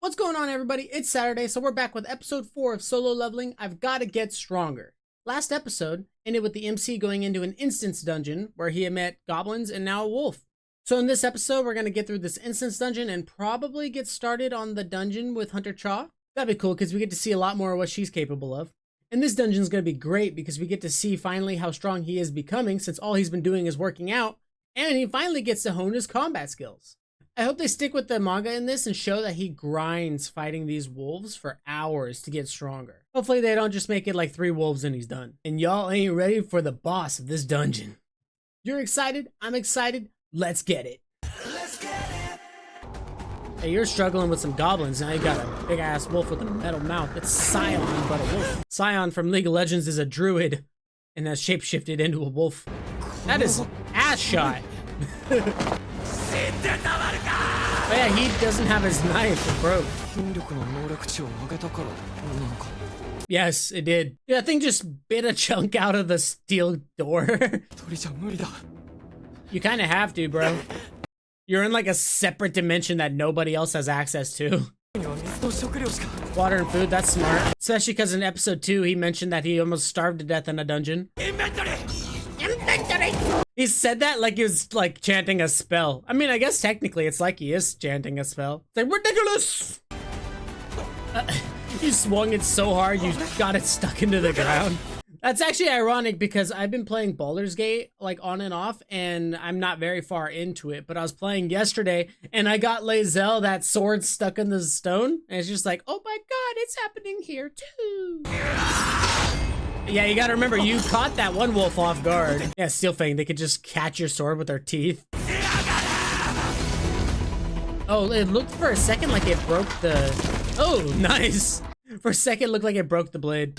What's going on, everybody? It's Saturday, so we're back with episode 4 of Solo Leveling. I've got to get stronger. Last episode ended with the MC going into an instance dungeon where he had met goblins and now a wolf. So in this episode, we're going to get through this instance dungeon and probably get started on the dungeon with Hunter Cha. That'd be cool because we get to see a lot more of what she's capable of. And this dungeon is going to be great because we get to see finally how strong he is becoming, since all he's been doing is working out, and he finally gets to hone his combat skills. I hope they stick with the manga in this and show that he grinds fighting these wolves for hours to get stronger. Hopefully they don't just make it like 3 wolves and he's done. And y'all ain't ready for the boss of this dungeon. You're excited? I'm excited. Let's get it. Let's get it. Hey, you're struggling with some goblins. Now you got a big ass wolf with a metal mouth. It's Scion, but a wolf. Scion from League of Legends is a druid and has shapeshifted into a wolf. That is ass shot. Oh yeah, he doesn't have his knife. It broke. Yes, it did. Yeah, that thing just bit a chunk out of the steel door. You kind of have to, bro. You're in like a separate dimension that nobody else has access to. Water and food, that's smart. Especially because in episode 2, he mentioned that he almost starved to death in a dungeon. Inventory! He said that like he was like chanting a spell. I mean, I guess technically it's like he is chanting a spell. It's like, ridiculous! You swung it so hard you got it stuck into the ground. That's actually ironic because I've been playing Baldur's Gate like on and off, and I'm not very far into it, but I was playing yesterday and I got Lae'zel, that sword stuck in the stone, and it's just like, oh my god, it's happening here too. Yeah, you gotta remember, you caught that one wolf off guard. Yeah, Steelfang, they could just catch your sword with their teeth. Oh, it looked for a second like it broke the... Oh, nice! For a second, it looked like it broke the blade.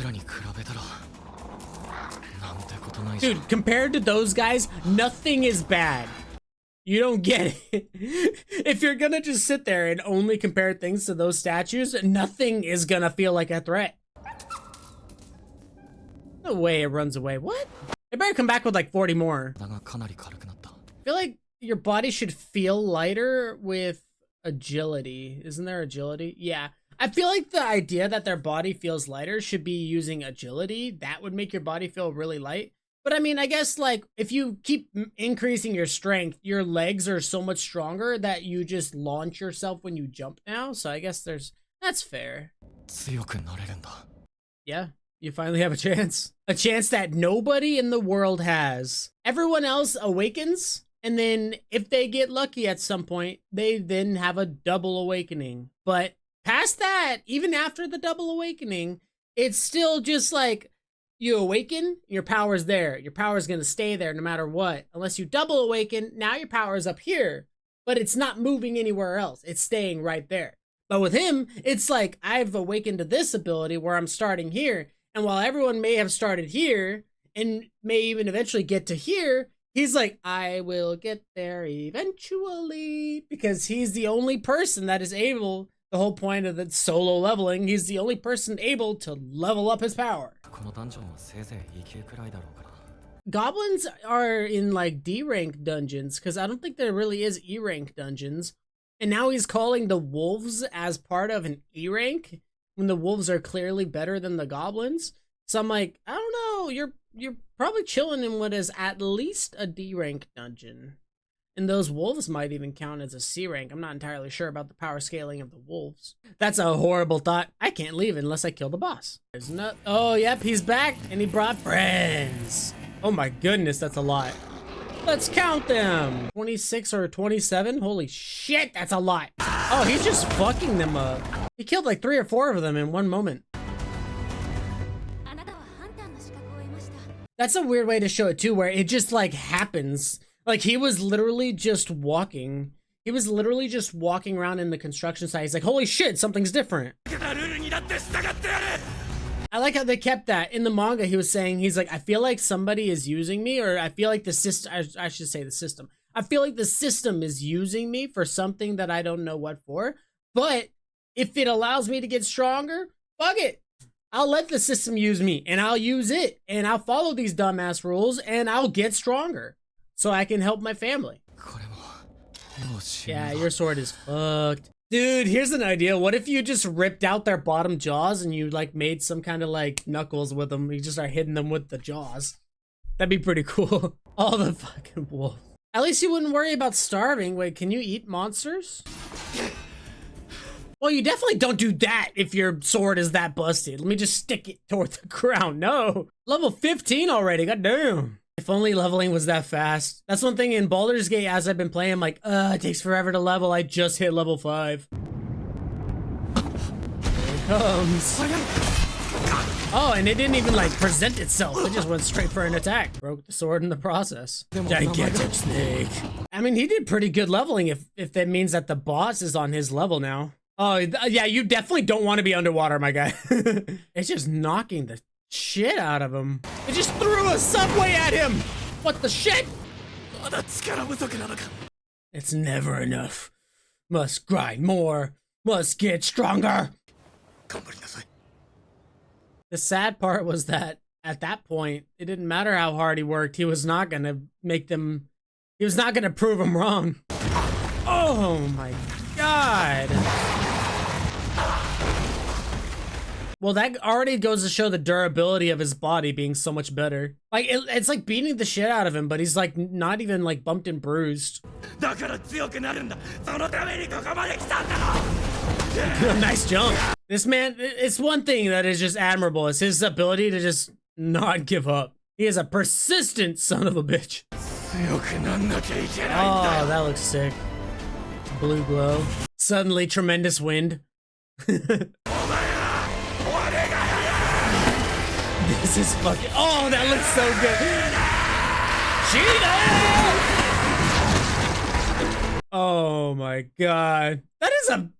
Dude, compared to those guys, nothing is bad. You don't get it. If you're gonna just sit there and only compare things to those statues, nothing is gonna feel like a threat. No way it runs away. What? It better come back with like 40 more. I feel like your body should feel lighter with agility. Isn't there agility? Yeah. I feel like the idea that their body feels lighter should be using agility. That would make your body feel really light. But I mean, I guess like if you keep increasing your strength, your legs are so much stronger that you just launch yourself when you jump now. So I guess that's fair. Yeah. You finally have a chance. A chance that nobody in the world has. Everyone else awakens, and then if they get lucky at some point, they then have a double awakening. But past that, even after the double awakening, it's still just like you awaken, your power's there. Your power's gonna stay there no matter what. Unless you double awaken, now your power is up here, but it's not moving anywhere else. It's staying right there. But with him, it's like I've awakened to this ability where I'm starting here. And while everyone may have started here and may even eventually get to here, he's like, I will get there eventually, because he's the only person that is able, the whole point of the solo leveling, he's the only person able to level up his power. Goblins are in like D rank dungeons because I don't think there really is E rank dungeons. And now he's calling the wolves as part of an E rank, when the wolves are clearly better than the goblins. So I'm like, I don't know, you're probably chilling in what is at least a D rank dungeon. And those wolves might even count as a C rank. I'm not entirely sure about the power scaling of the wolves. That's a horrible thought. I can't leave unless I kill the boss. There's no... Oh, yep, he's back and he brought friends. Oh my goodness, that's a lot. Let's count them. 26 or 27? Holy shit, that's a lot. Oh, he's just fucking them up. He killed like 3 or 4 of them in one moment. That's a weird way to show it too, where it just like happens. Like he was literally just walking. He was literally just walking around in the construction site. He's like, holy shit, something's different. I like how they kept that. In the manga, he was saying, he's like, I feel like somebody is using me, or I feel like the system, I should say the system. I feel like the system is using me for something that I don't know what for. But if it allows me to get stronger, fuck it. I'll let the system use me, and I'll use it, and I'll follow these dumbass rules, and I'll get stronger so I can help my family. Yeah, your sword is fucked. Dude, here's an idea. What if you just ripped out their bottom jaws and you like made some kind of like knuckles with them? You just start hitting them with the jaws. That'd be pretty cool. All the fucking wolves. At least you wouldn't worry about starving. Wait, can you eat monsters? Well, you definitely don't do that if your sword is that busted. Let me just stick it toward the ground. No. Level 15 already. God damn. If only leveling was that fast. That's one thing in Baldur's Gate as I've been playing. I'm like, it takes forever to level. I just hit level 5. Here it comes. Oh, and it didn't even like present itself. It just went straight for an attack. Broke the sword in the process. Gigantic snake. I mean, he did pretty good leveling if that means that the boss is on his level now. Oh, yeah, you definitely don't want to be underwater, my guy. It's just knocking the shit out of him. It just threw a subway at him. What the shit? It's never enough. Must grind more. Must get stronger. The sad part was that at that point, it didn't matter how hard he worked. He was not going to he was not going to prove them wrong. Oh my God. Well, that already goes to show the durability of his body being so much better. Like, it's like beating the shit out of him, but he's like not even like bumped and bruised. Nice jump. This man, it's one thing that is just admirable. It's his ability to just not give up. He is a persistent son of a bitch. Oh, that looks sick. Blue glow. Suddenly tremendous wind. This is fucking. Oh, that looks so good. Cheetah! Oh my God.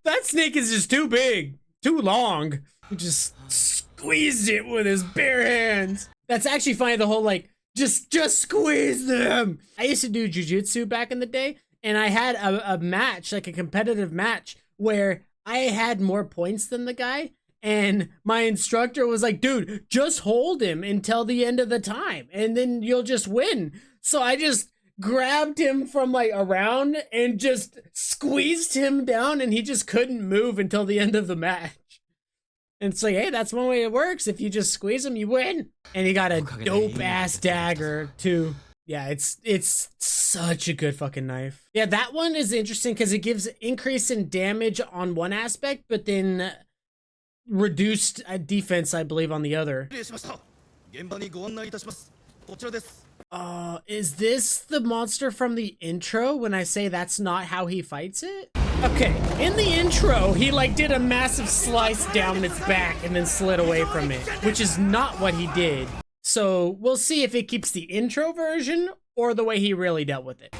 That snake is just too big, too long. He just squeezed it with his bare hands. That's actually funny. The whole like, just squeeze them. I used to do jujitsu back in the day, and I had a match, like a competitive match, where I had more points than the guy. And my instructor was like, dude, just hold him until the end of the time and then you'll just win. So I just grabbed him from like around and just squeezed him down, and he just couldn't move until the end of the match. And it's like, hey, that's one way it works. If you just squeeze him, you win. And he got a dope ass dagger too. Yeah, it's such a good fucking knife. Yeah, that one is interesting because it gives increase in damage on one aspect, but then reduced defense, I believe, on the other. Is this the monster from the intro when I say that's not how he fights it? Okay, in the intro, he like did a massive slice down its back and then slid away from it, which is not what he did. So we'll see if it keeps the intro version or the way he really dealt with it.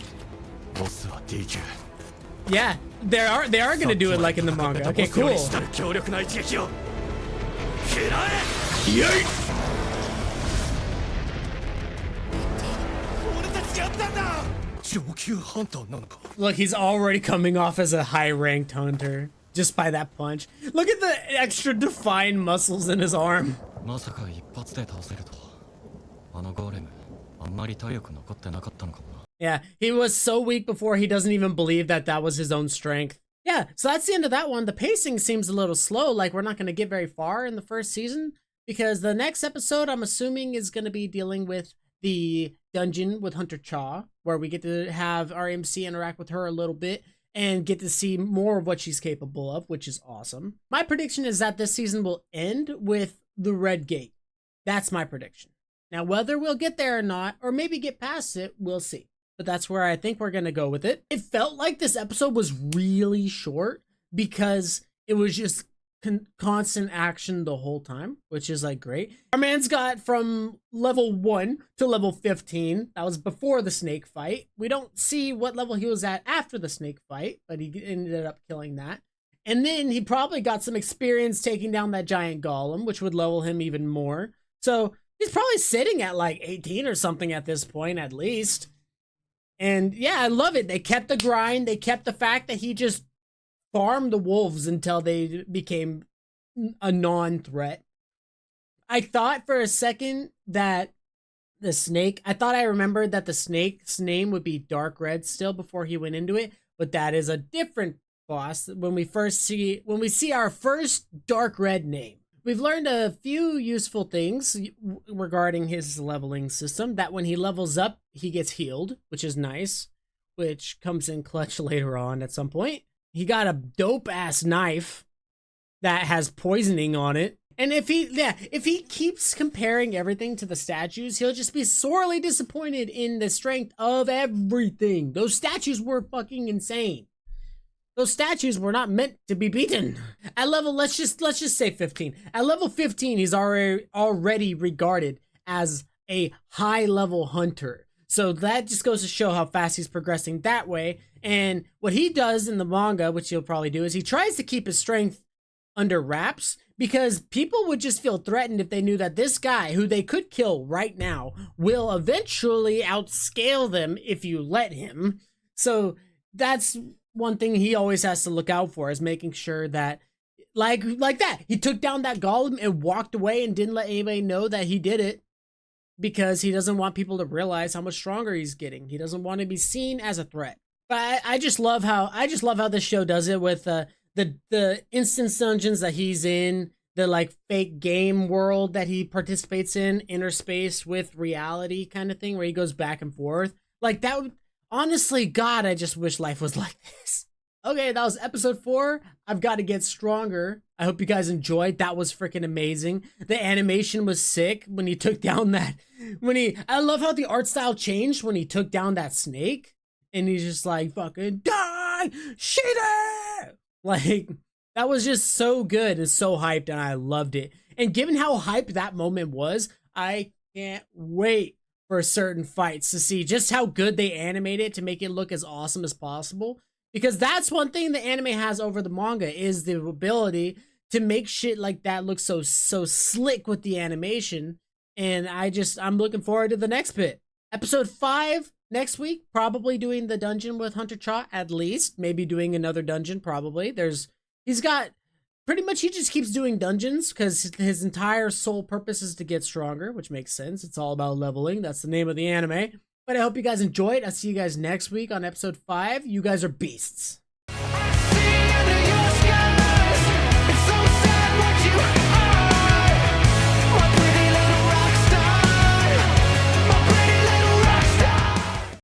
Yeah, they are gonna do it like in the manga. Okay, cool. Look, he's already coming off as a high-ranked hunter just by that punch. Look at the extra defined muscles in his arm. Yeah, he was so weak before he doesn't even believe that was his own strength. Yeah, so that's the end of that one. The pacing seems a little slow, like we're not going to get very far in the first season, because the next episode, I'm assuming, is going to be dealing with the dungeon with Hunter Cha, where we get to have our MC interact with her a little bit and get to see more of what she's capable of, which is awesome. My prediction is that this season will end with the Red Gate. That's my prediction. Now, whether we'll get there or not, or maybe get past it, we'll see. But that's where I think we're going to go with it. It felt like this episode was really short because it was just constant action the whole time, which is like great. Our man's got from level 1 to level 15. That was before the snake fight. We don't see what level he was at after the snake fight, but he ended up killing that. And then he probably got some experience taking down that giant golem, which would level him even more. So he's probably sitting at like 18 or something at this point, at least. And yeah, I love it. They kept the grind. They kept the fact that he just farmed the wolves until they became a non-threat. I thought for a second that the snake, I remembered that the snake's name would be Dark Red still before he went into it, but that is a different boss when we see our first dark red name. We've learned a few useful things regarding his leveling system, that when he levels up, he gets healed, which is nice, which comes in clutch later on at some point. He got a dope-ass knife that has poisoning on it. And if he keeps comparing everything to the statues, he'll just be sorely disappointed in the strength of everything. Those statues were fucking insane. Those statues were not meant to be beaten. At level, let's just say 15. At level 15, he's already regarded as a high-level hunter. So that just goes to show how fast he's progressing that way. And what he does in the manga, which he'll probably do, is he tries to keep his strength under wraps, because people would just feel threatened if they knew that this guy, who they could kill right now, will eventually outscale them if you let him. So that's one thing he always has to look out for, is making sure that, like that, he took down that golem and walked away and didn't let anybody know that he did it, because he doesn't want people to realize how much stronger he's getting. He doesn't want to be seen as a threat. But I just love how this show does it with the instance dungeons that he's in, the like fake game world that he participates in, interspace with reality kind of thing, where he goes back and forth. Like that would, honestly, God, I just wish life was like this. Okay, that was episode 4. I've got to get stronger. I hope you guys enjoyed. That was freaking amazing. The animation was sick when he took down that, I love how the art style changed when he took down that snake, and he's just like, fucking die, Shida! Like, that was just so good and so hyped, and I loved it. And given how hyped that moment was, I can't wait for certain fights to see just how good they animate it to make it look as awesome as possible. Because that's one thing the anime has over the manga, is the ability to make shit like that look so slick with the animation. And I'm looking forward to the next bit. Episode 5 next week, probably doing the dungeon with Hunter Cha, at least. Maybe doing another dungeon, probably. He's got, pretty much he just keeps doing dungeons because his entire sole purpose is to get stronger, which makes sense. It's all about leveling. That's the name of the anime. But I hope you guys enjoyed. I'll see you guys next week on episode 5. You guys are beasts.